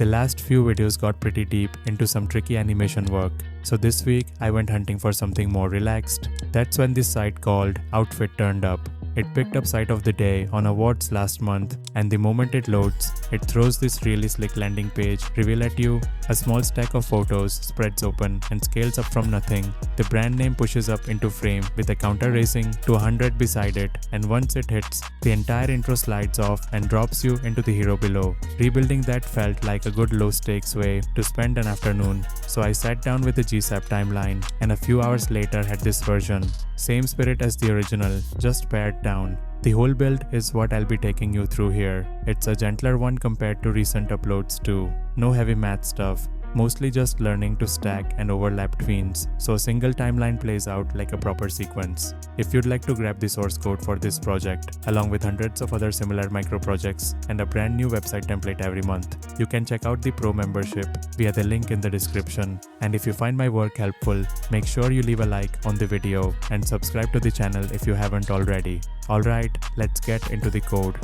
The last few videos got pretty deep into some tricky animation work, so this week I went hunting for something more relaxed. That's when this site called Outfit turned up. It picked up Site of the Day on awards last month, and the moment it loads, it throws this really slick landing page reveal at you. A small stack of photos spreads open and scales up from nothing. The brand name pushes up into frame with a counter racing to 100 beside it, and once it hits, the entire intro slides off and drops you into the hero below. Rebuilding that felt like a good low-stakes way to spend an afternoon, so I sat down with the GSAP timeline and a few hours later had this version. Same spirit as the original, just pared down. The whole build is what I'll be taking you through here. It's a gentler one compared to recent uploads too. No heavy math stuff, mostly just learning to stack and overlap tweens, so a single timeline plays out like a proper sequence. If you'd like to grab the source code for this project, along with hundreds of other similar micro projects and a brand new website template every month, you can check out the Pro membership via the link in the description. And if you find my work helpful, make sure you leave a like on the video and subscribe to the channel if you haven't already. Alright, let's get into the code.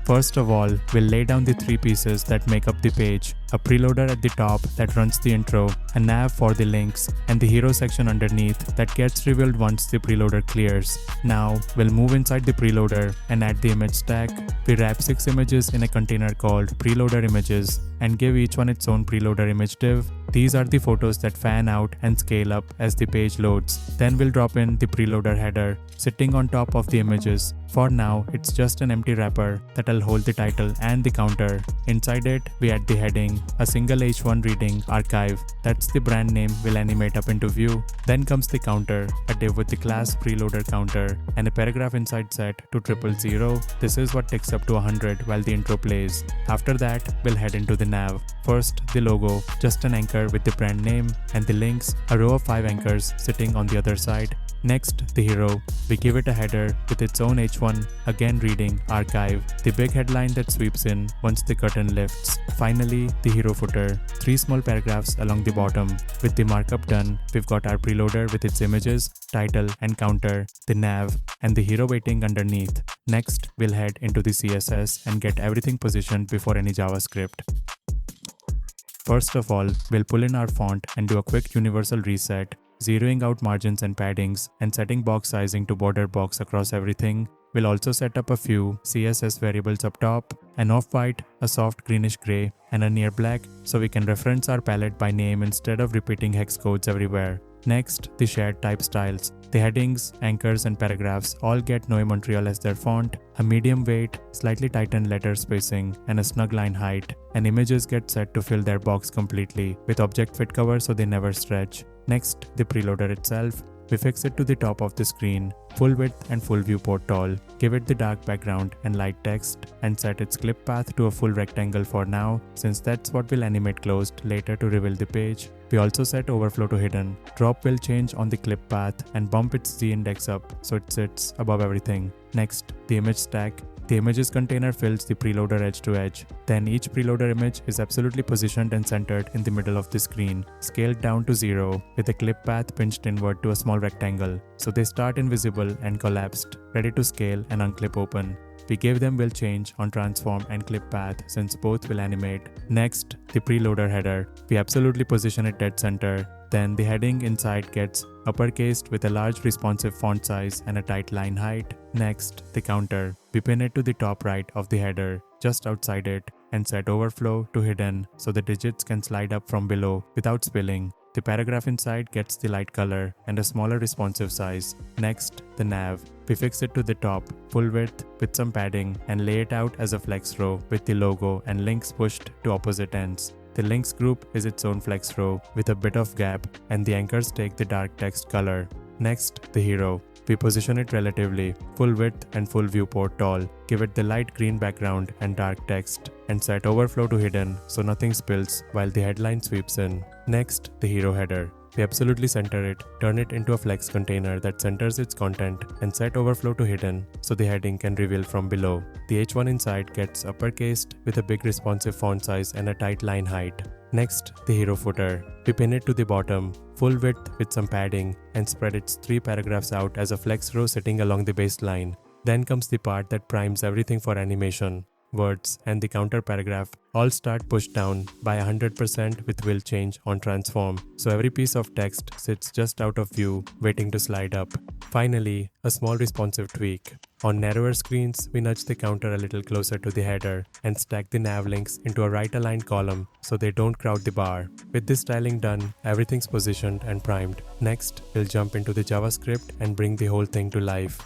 First of all, we'll lay down the three pieces that make up the page: a preloader at the top that runs the intro, a nav for the links, and the hero section underneath that gets revealed once the preloader clears. Now, we'll move inside the preloader and add the image stack. We wrap 6 images in a container called preloader images and give each one its own preloader image div. These are the photos that fan out and scale up as the page loads. Then we'll drop in the preloader header sitting on top of the images. For now, it's just an empty wrapper that'll hold the title and the counter. Inside it, we add the heading, a single H1 reading archive. That's the brand name we'll animate up into view. Then comes the counter, a div with the class preloader counter, and a paragraph inside set to 000. This is what ticks up to 100 while the intro plays. After that, we'll head into the nav. First, the logo, just an anchor with the brand name, and the links, a row of 5 anchors sitting on the other side. Next, the hero. We give it a header with its own H1, again reading archive, the big headline that sweeps in once the curtain lifts. Finally, the hero footer, 3 small paragraphs along the bottom. With the markup done, we've got our preloader with its images, title and counter, the nav, and the hero waiting underneath. Next, we'll head into the CSS and get everything positioned before any JavaScript. First of all, we'll pull in our font and do a quick universal reset, zeroing out margins and paddings and setting box sizing to border box across everything. We'll also set up a few CSS variables up top, an off-white, a soft greenish gray, and a near black, so we can reference our palette by name instead of repeating hex codes everywhere. Next, the shared type styles. The headings, anchors, and paragraphs all get Noe Montreal as their font, a medium weight, slightly tightened letter spacing, and a snug line height. And images get set to fill their box completely, with object fit cover so they never stretch. Next, the preloader itself. We fix it to the top of the screen, full width and full viewport tall, give it the dark background and light text, and set its clip path to a full rectangle for now, since that's what will animate closed later to reveal the page. We also set overflow to hidden. Drop will change on the clip path and bump its Z index up so it sits above everything. Next, the image stack. The images container fills the preloader edge to edge. Then each preloader image is absolutely positioned and centered in the middle of the screen, scaled down to 0, with a clip path pinched inward to a small rectangle. So they start invisible and collapsed, ready to scale and unclip open. We gave them will change on transform and clip path since both will animate. Next, the preloader header. We absolutely position it dead center. Then the heading inside gets uppercased with a large responsive font size and a tight line height. Next, the counter. We pin it to the top right of the header, just outside it, and set overflow to hidden so the digits can slide up from below without spilling. The paragraph inside gets the light color and a smaller responsive size. Next, the nav. We fix it to the top, full width with some padding, and lay it out as a flex row with the logo and links pushed to opposite ends. The links group is its own flex row with a bit of gap, and the anchors take the dark text color. Next, the hero. We position it relatively, full width and full viewport tall, give it the light green background and dark text, and set overflow to hidden so nothing spills while the headline sweeps in. Next, the hero header. We absolutely center it, turn it into a flex container that centers its content, and set overflow to hidden so the heading can reveal from below. The H1 inside gets uppercased with a big responsive font size and a tight line height. Next, the hero footer. We pin it to the bottom, full width with some padding, and spread its 3 paragraphs out as a flex row sitting along the baseline. Then comes the part that primes everything for animation. words, and the counter paragraph all start pushed down by 100% with will change on transform. So every piece of text sits just out of view, waiting to slide up. Finally, a small responsive tweak. On narrower screens, we nudge the counter a little closer to the header and stack the nav links into a right-aligned column so they don't crowd the bar. With this styling done, everything's positioned and primed. Next, we'll jump into the JavaScript and bring the whole thing to life.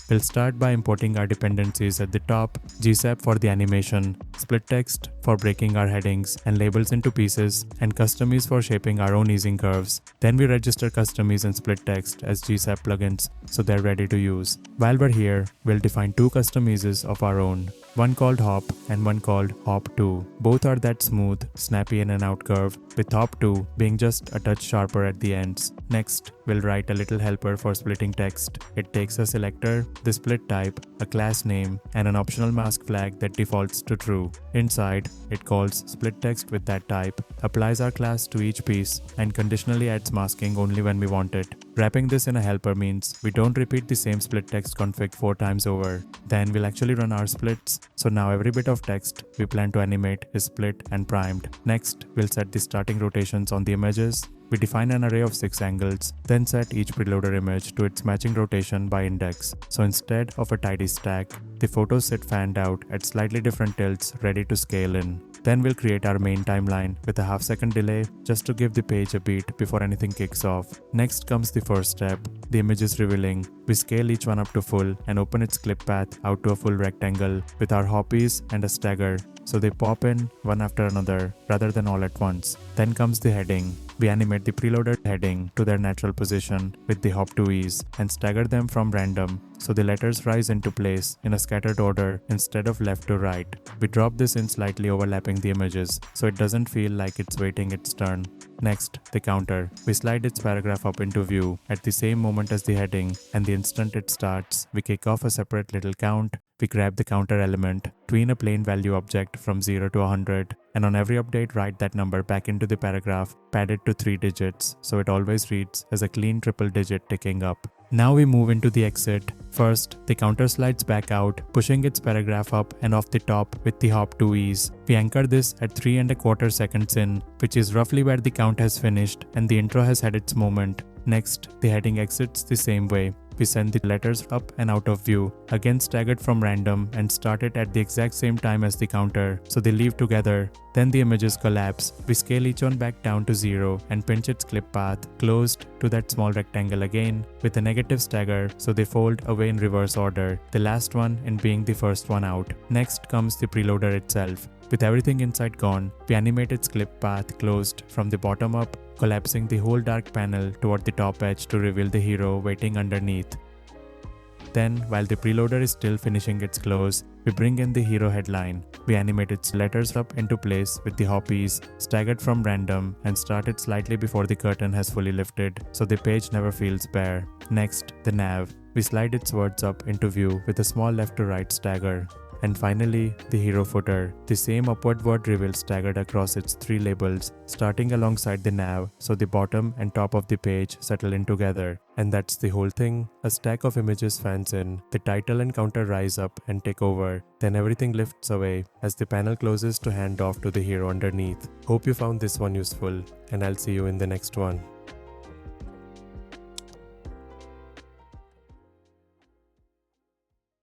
We'll start by importing our dependencies at the top, GSAP for the animation, split text for breaking our headings and labels into pieces, and custom ease for shaping our own easing curves. Then we register custom ease and split text as GSAP plugins so they're ready to use. While we're here, we'll define two custom eases of our own, one called hop and one called hop2. Both are that smooth, snappy in and out curve, with hop2 being just a touch sharper at the ends. Next, we'll write a little helper for splitting text. It takes a selector, the split type, a class name, and an optional mask flag that defaults to true. Inside, it calls split text with that type, applies our class to each piece, and conditionally adds masking only when we want it. Wrapping this in a helper means we don't repeat the same split text config 4 times over. Then we'll actually run our splits, so now every bit of text we plan to animate is split and primed. Next, we'll set the starting rotations on the images. We define an array of 6 angles, then set each preloader image to its matching rotation by index. So instead of a tidy stack, the photos sit fanned out at slightly different tilts ready to scale in. Then we'll create our main timeline with a half-second delay just to give the page a beat before anything kicks off. Next comes the first step, the images revealing. We scale each one up to full and open its clip path out to a full rectangle with our hoppies and a stagger, so they pop in one after another rather than all at once. Then comes the heading. We animate the preloaded heading to their natural position with the hop2 ease and stagger them from random so the letters rise into place in a scattered order instead of left to right. We drop this in slightly overlapping the images so it doesn't feel like it's waiting its turn. Next, the counter. We slide its paragraph up into view at the same moment as the heading, and the instant it starts, we kick off a separate little count. We grab the counter element, tween a plain value object from 0 to 100, and on every update write that number back into the paragraph, pad it to 3 digits, so it always reads as a clean triple digit ticking up. Now we move into the exit. First, the counter slides back out, pushing its paragraph up and off the top with the hop2 ease. We anchor this at 3¼ seconds in, which is roughly where the count has finished and the intro has had its moment. Next, the heading exits the same way. We send the letters up and out of view, again staggered from random, and start it at the exact same time as the counter, so they leave together. Then the images collapse. We scale each one back down to 0 and pinch its clip path closed to that small rectangle again with a negative stagger, so they fold away in reverse order, the last one in being the first one out. Next comes the preloader itself. With everything inside gone, we animate its clip path closed from the bottom up, collapsing the whole dark panel toward the top edge to reveal the hero waiting underneath. Then, while the preloader is still finishing its close, we bring in the hero headline. We animate its letters up into place with the hoppies, staggered from random, and start it slightly before the curtain has fully lifted, so the page never feels bare. Next, the nav. We slide its words up into view with a small left to right stagger. And finally, the hero footer, the same upward word reveal staggered across its 3 labels, starting alongside the nav, so the bottom and top of the page settle in together. And that's the whole thing. A stack of images fans in, the title and counter rise up and take over, then everything lifts away as the panel closes to hand off to the hero underneath. Hope you found this one useful, and I'll see you in the next one.